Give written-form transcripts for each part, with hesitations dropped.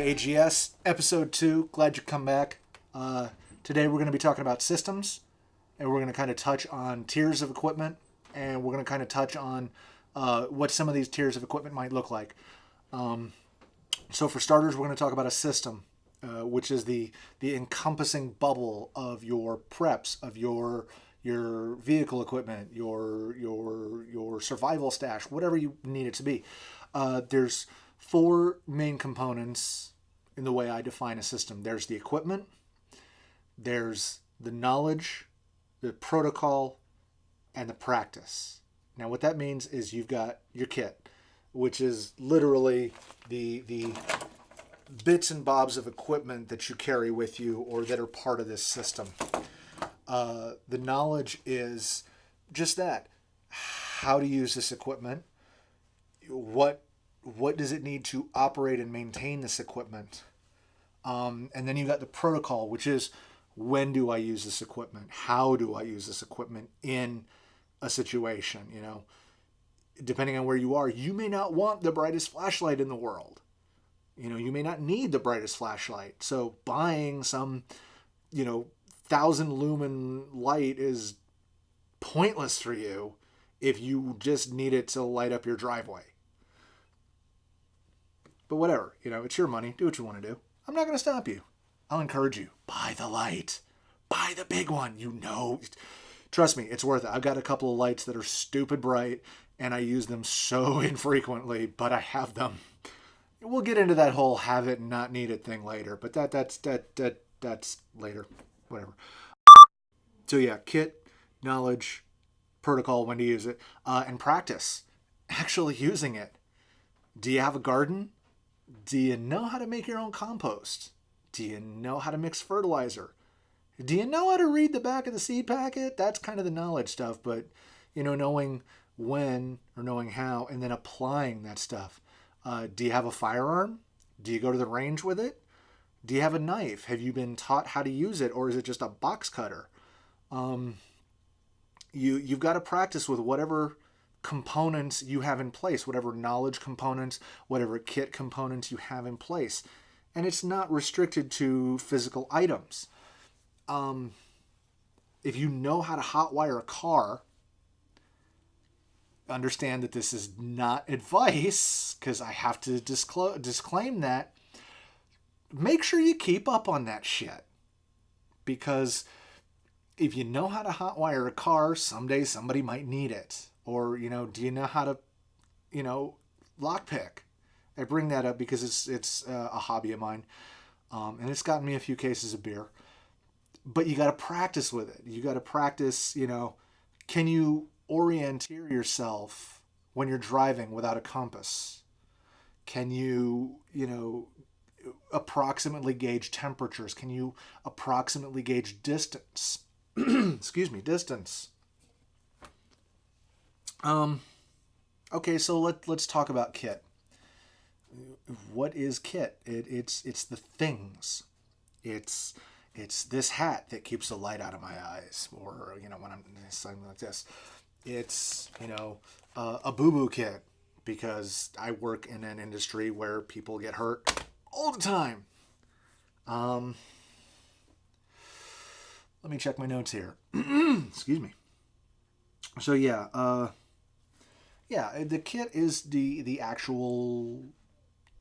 AGS, episode 2. Glad you come back. Today we're going to be talking about systems, and we're going to kind of touch on tiers of equipment, and we're going to kind of touch on what some of these tiers of equipment might look like. So for starters, we're going to talk about a system, which is the encompassing bubble of your preps, of your vehicle equipment, your survival stash, whatever you need it to be. There's 4 main components in the way I define a system. There's the equipment, there's the knowledge, the protocol, and the practice. Now what that means is you've got your kit, which is literally the bits and bobs of equipment that you carry with you or that are part of this system. The knowledge is just that. How to use this equipment, what does it need to operate and maintain this equipment? And then you got the protocol, which is when do I use this equipment? How do I use this equipment in a situation? You know, depending on where you are, you may not want the brightest flashlight in the world. You know, you may not need the brightest flashlight. So buying some, 1,000 lumen light is pointless for you if you just need it to light up your driveway. But whatever, it's your money. Do what you want to do. I'm not going to stop you. I'll encourage you. Buy the light. Buy the big one. Trust me, it's worth it. I've got a couple of lights that are stupid bright, and I use them so infrequently, but I have them. We'll get into that whole have it and not need it thing later, but that's later. Whatever. So yeah, kit, knowledge, protocol, when to use it, and practice. Actually using it. Do you have a garden? Do you know how to make your own compost? Do you know how to mix fertilizer? Do you know how to read the back of the seed packet? That's kind of the knowledge stuff, but knowing when or knowing how and then applying that stuff. Do you have a firearm? Do you go to the range with it? Do you have a knife? Have you been taught how to use it, or is it just a box cutter? You've got to practice with whatever components you have in place, whatever knowledge components, whatever kit components you have in place. And it's not restricted to physical items. If you know how to hotwire a car, understand that this is not advice, because I have to disclaim that. Make sure you keep up on that shit. Because if you know how to hotwire a car, someday somebody might need it. Or, do you know how to, lockpick? I bring that up because it's a hobby of mine. And it's gotten me a few cases of beer. But you got to practice with it. You got to practice, can you orienteer yourself when you're driving without a compass? Can you, approximately gauge temperatures? Can you approximately gauge distance? Distance. Okay, so let's talk about kit. What is kit? It's the things. It's this hat that keeps the light out of my eyes, or when I'm something like this. It's a boo-boo kit, because I work in an industry where people get hurt all the time. Let me check my notes here. Excuse me. So yeah, the kit is the actual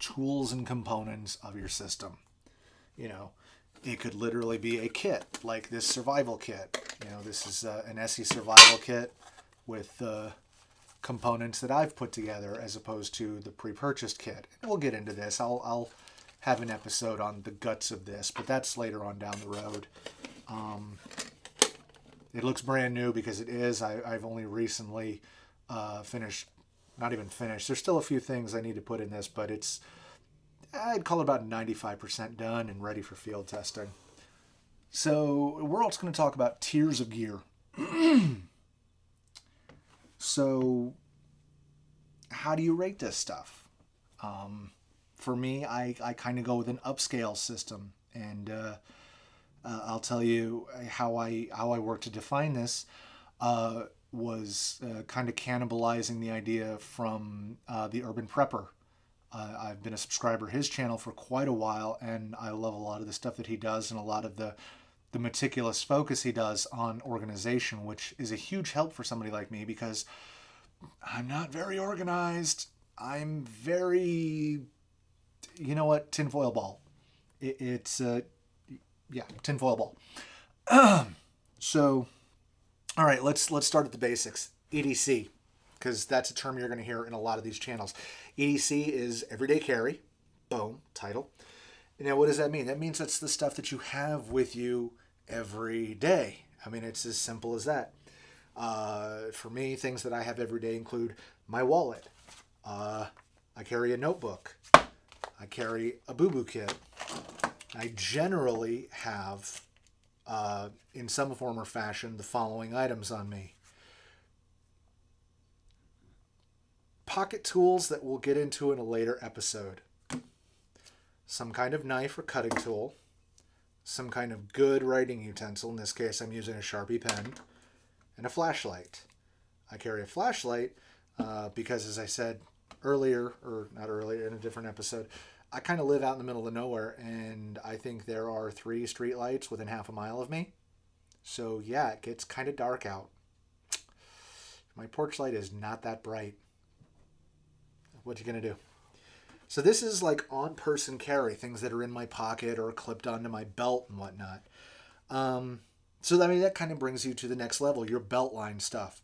tools and components of your system. It could literally be a kit, like this survival kit. This is an ESEE survival kit with components that I've put together as opposed to the pre-purchased kit. And we'll get into this. I'll have an episode on the guts of this, but that's later on down the road. It looks brand new because it is. I've only recently finished, not even finished. There's still a few things I need to put in this, but I'd call it about 95% done and ready for field testing. So we're also going to talk about tiers of gear. So how do you rate this stuff? For me, I kind of go with an upscale system, and I'll tell you how I work to define this. Was kind of cannibalizing the idea from the Urban Prepper I've been a subscriber to his channel for quite a while, and I love a lot of the stuff that he does and a lot of the meticulous focus he does on organization, which is a huge help for somebody like me because I'm not very organized. I'm very, you know what, tinfoil ball. It's tinfoil ball. So, all right, let's start at the basics. EDC, because that's a term you're going to hear in a lot of these channels. EDC is everyday carry. Boom, title. Now, what does that mean? That means that's the stuff that you have with you every day. I mean, it's as simple as that. For me, things that I have every day include my wallet. I carry a notebook. I carry a boo-boo kit. I generally have, in some form or fashion, the following items on me. Pocket tools that we'll get into in a later episode. Some kind of knife or cutting tool. Some kind of good writing utensil. In this case, I'm using a Sharpie pen. And a flashlight. I carry a flashlight because, as I said earlier, or not earlier, in a different episode, I kind of live out in the middle of nowhere, and I think there are 3 street lights within half a mile of me. So yeah, it gets kind of dark out. My porch light is not that bright. What you gonna do? So this is like on-person carry, things that are in my pocket or clipped onto my belt and whatnot. So I mean, that kind of brings you to the next level, your Beltline stuff.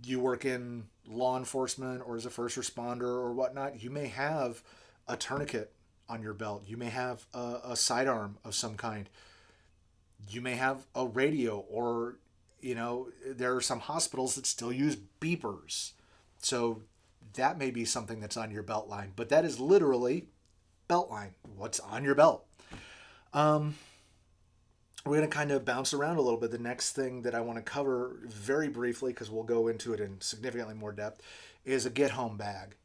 You work in law enforcement or as a first responder or whatnot, you may have a tourniquet on your belt. You may have a sidearm of some kind. You may have a radio, or, you know, there are some hospitals that still use beepers. So that may be something that's on your Beltline, but that is literally Beltline. What's on your belt? We're going to kind of bounce around a little bit. The next thing that I want to cover very briefly, because we'll go into it in significantly more depth, is a get-home bag.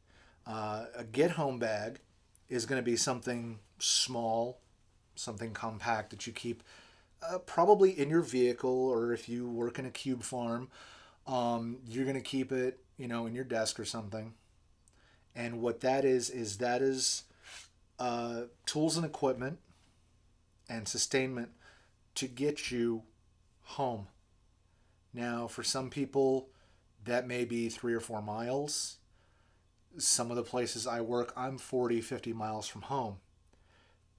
A get-home bag is going to be something small, something compact that you keep probably in your vehicle, or if you work in a cube farm, you're going to keep it, you know, in your desk or something. And what that is tools and equipment and sustainment to get you home. Now, for some people, that may be 3 or 4 miles. Some of the places I work, I'm 40, 50 miles from home.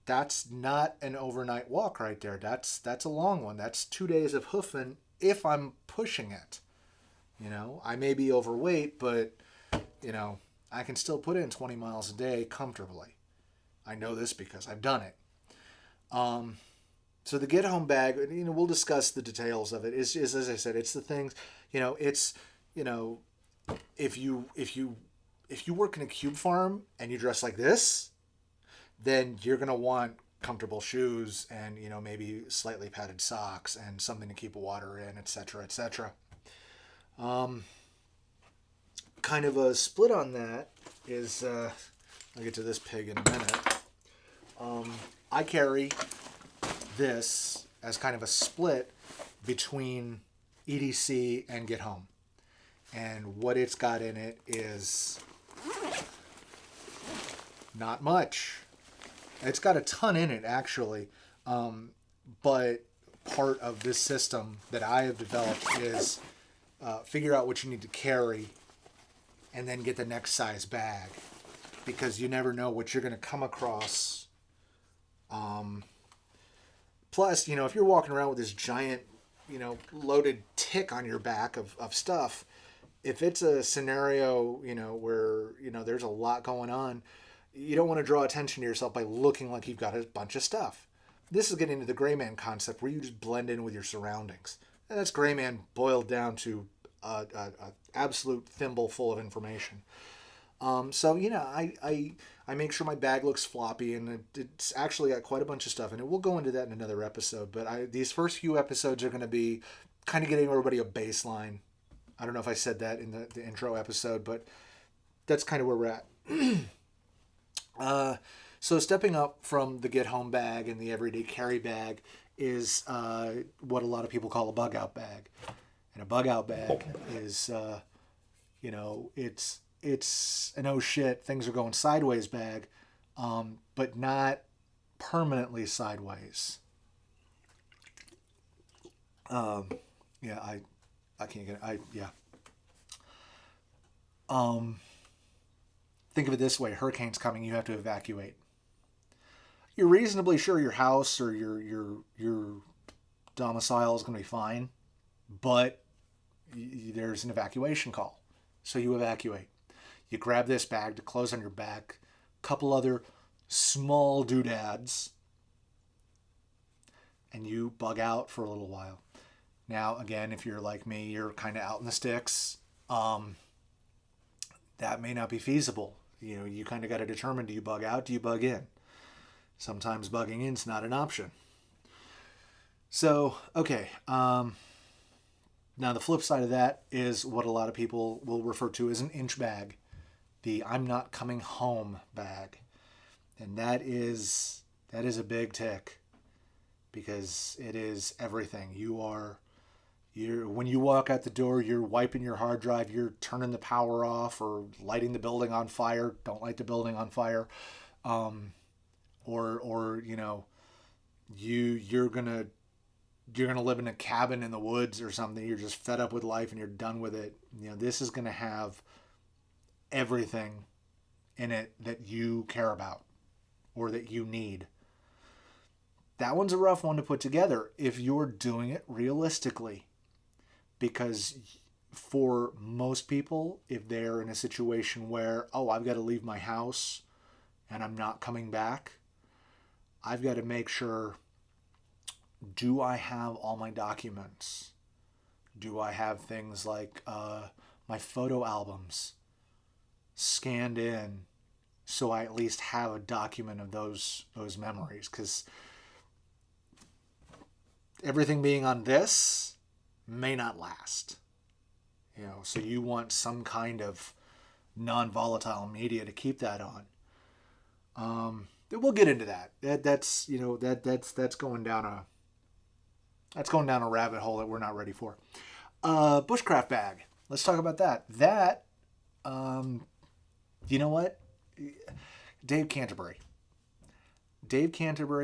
That's not an overnight walk right there. That's a long one. That's 2 days of hoofing if I'm pushing it. You know, I may be overweight, but, you know, I can still put in 20 miles a day comfortably. I know this because I've done it. So the get home bag, you know, we'll discuss the details of it. Is as I said, it's the things, you know, it's, you know, if you work in a cube farm and you dress like this, then you're going to want comfortable shoes and, you know, maybe slightly padded socks and something to keep water in, etc., etc. Kind of a split on that is, I'll get to this pig in a minute. I carry this as kind of a split between EDC and Get Home. And what it's got in it is not much. It's got a ton in it, actually. But part of this system that I have developed is figure out what you need to carry and then get the next size bag, because you never know what you're going to come across. Plus, you know, if you're walking around with this giant, you know, loaded tick on your back of stuff, if it's a scenario, you know, where, you know, there's a lot going on, you don't want to draw attention to yourself by looking like you've got a bunch of stuff. This is getting into the gray man concept where you just blend in with your surroundings. And that's gray man boiled down to a absolute thimble full of information. So, you know, I make sure my bag looks floppy, and it's actually got quite a bunch of stuff in it. We'll go into that in another episode, but these first few episodes are going to be kind of getting everybody a baseline. I don't know if I said that in the intro episode, but that's kind of where we're at. So stepping up from the get home bag and the everyday carry bag is what a lot of people call a bug out bag. And a bug out bag is, you know, it's it's an oh shit, things are going sideways bag, but not permanently sideways. Yeah, I can't get it. Yeah. Think of it this way: hurricane's coming, you have to evacuate. You're reasonably sure your house or your domicile is going to be fine, but there's an evacuation call, so you evacuate. You grab this bag to close on your back, a couple other small doodads, and you bug out for a little while. Now, again, if you're like me, you're kind of out in the sticks. That may not be feasible. You kind of got to determine, do you bug out, do you bug in? Sometimes bugging in is not an option. So, okay. Now, the flip side of that is what a lot of people will refer to as an inch bag, the I'm not coming home bag. And that is a big tick, because it is everything. When you walk out the door, you're wiping your hard drive, you're turning the power off or lighting the building on fire. Don't light the building on fire. Or you're gonna live in a cabin in the woods or something. You're just fed up with life and you're done with it. This is gonna have everything in it that you care about or that you need. That one's a rough one to put together if you're doing it realistically. Because for most people, if they're in a situation where, I've got to leave my house and I'm not coming back, I've got to make sure, do I have all my documents? Do I have things like my photo albums scanned in, so I at least have a document of those memories? Because everything being on this may not last. So you want some kind of non-volatile media to keep that on. We'll get into that. That's going down a rabbit hole that we're not ready for. Bushcraft bag. Let's talk about that. That, you know what? Dave Canterbury,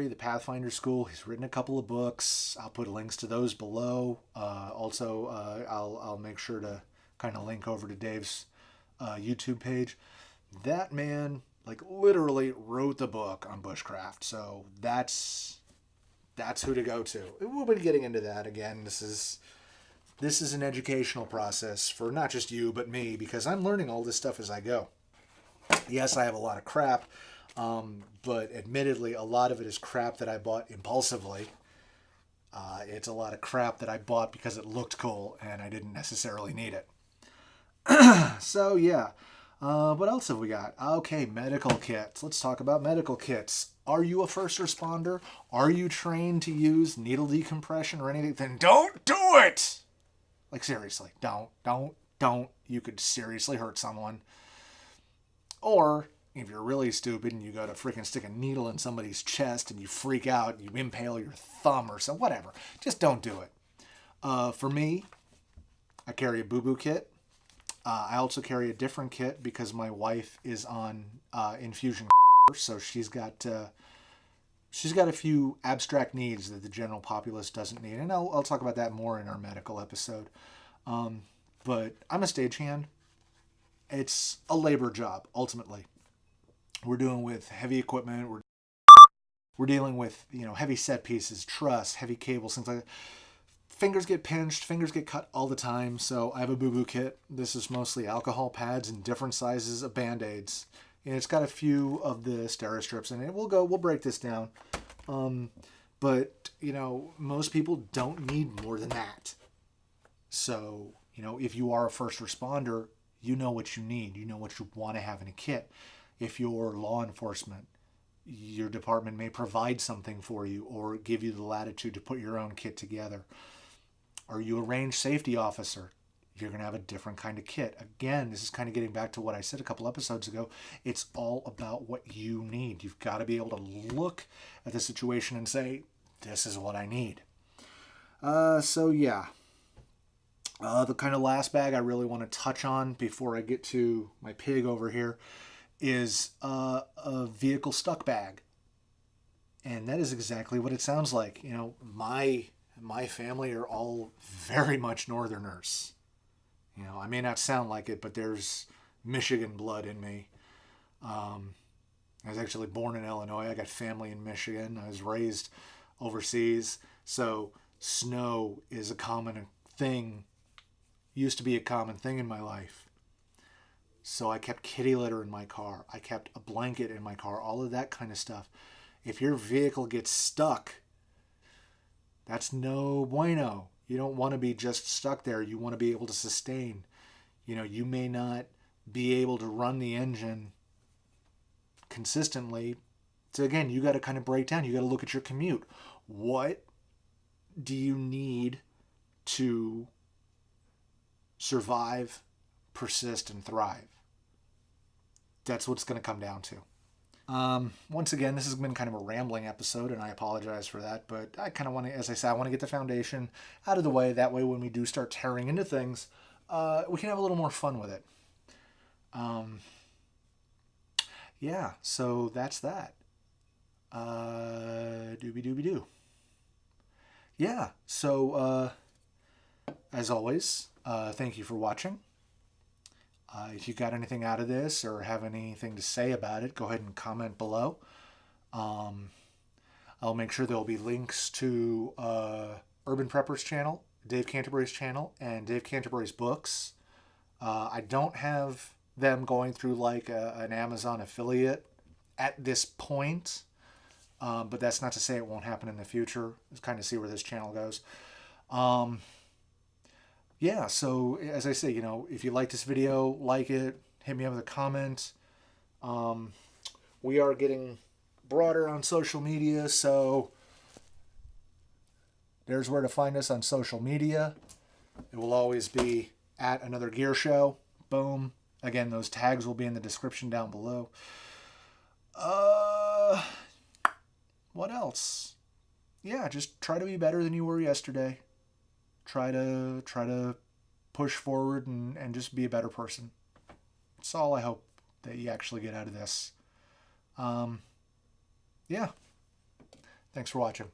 the Pathfinder School. He's written a couple of books. I'll put links to those below. Also, I'll make sure to kind of link over to Dave's YouTube page. That man, literally wrote the book on bushcraft. So that's who to go to. We'll be getting into that again. This is an educational process for not just you but me, because I'm learning all this stuff as I go. Yes, I have a lot of crap. But admittedly, a lot of it is crap that I bought impulsively. It's a lot of crap that I bought because it looked cool and I didn't necessarily need it. So, yeah. What else have we got? Okay, medical kits. Let's talk about medical kits. Are you a first responder? Are you trained to use needle decompression or anything? Then don't do it! Seriously, don't. You could seriously hurt someone. Or if you're really stupid and you go to freaking stick a needle in somebody's chest and you freak out, you impale your thumb or something, whatever. Just don't do it. For me, I carry a boo-boo kit. I also carry a different kit because my wife is on infusion, so she's got a few abstract needs that the general populace doesn't need, and I'll talk about that more in our medical episode. But I'm a stagehand. It's a labor job, ultimately. We're dealing with heavy equipment. We're dealing with heavy set pieces, truss, heavy cables, things like that. Fingers get pinched, fingers get cut all the time. So I have a boo-boo kit. This is mostly alcohol pads and different sizes of Band-Aids. And it's got a few of the Steri-Strips in it. We'll break this down. But most people don't need more than that. So, if you are a first responder, you know what you need. You know what you want to have in a kit. If you're law enforcement, your department may provide something for you or give you the latitude to put your own kit together. Are you a range safety officer? You're going to have a different kind of kit. Again, this is kind of getting back to what I said a couple episodes ago. It's all about what you need. You've got to be able to look at the situation and say, this is what I need. So yeah. The kind of last bag I really want to touch on before I get to my pig over here is a vehicle stuck bag. And that is exactly what it sounds like. You know, my family are all very much Northerners. You know, I may not sound like it, but there's Michigan blood in me. I was actually born in Illinois. I got family in Michigan. I was raised overseas. So snow is a common thing, used to be a common thing in my life. So I kept kitty litter in my car. I kept a blanket in my car, all of that kind of stuff. If your vehicle gets stuck, that's no bueno. You don't want to be just stuck there. You want to be able to sustain. You know, you may not be able to run the engine consistently. So again, you got to kind of break down. You got to look at your commute. What do you need to survive, persist, and thrive? That's what it's going to come down to. Once again, this has been kind of a rambling episode, and I apologize for that, but I kind of want to, as I said, I want to get the foundation out of the way. That way, when we do start tearing into things, we can have a little more fun with it. Yeah, so that's that. Doobie-doobie-doo. Yeah, so as always, thank you for watching. If you got anything out of this or have anything to say about it, go ahead and comment below. I'll make sure there'll be links to Urban Prepper's channel, Dave Canterbury's channel, and Dave Canterbury's books. I don't have them going through like an Amazon affiliate at this point, but that's not to say it won't happen in the future. Let's kind of see where this channel goes. Yeah, so as I say, you know, if you like this video, like it, hit me up with a comment. We are getting broader on social media, so there's where to find us on social media. It will always be at Another Gear Show. Boom. Again, those tags will be in the description down below. What else? Yeah, just try to be better than you were yesterday. Try to push forward and just be a better person. That's all I hope that you actually get out of this. Yeah. Thanks for watching.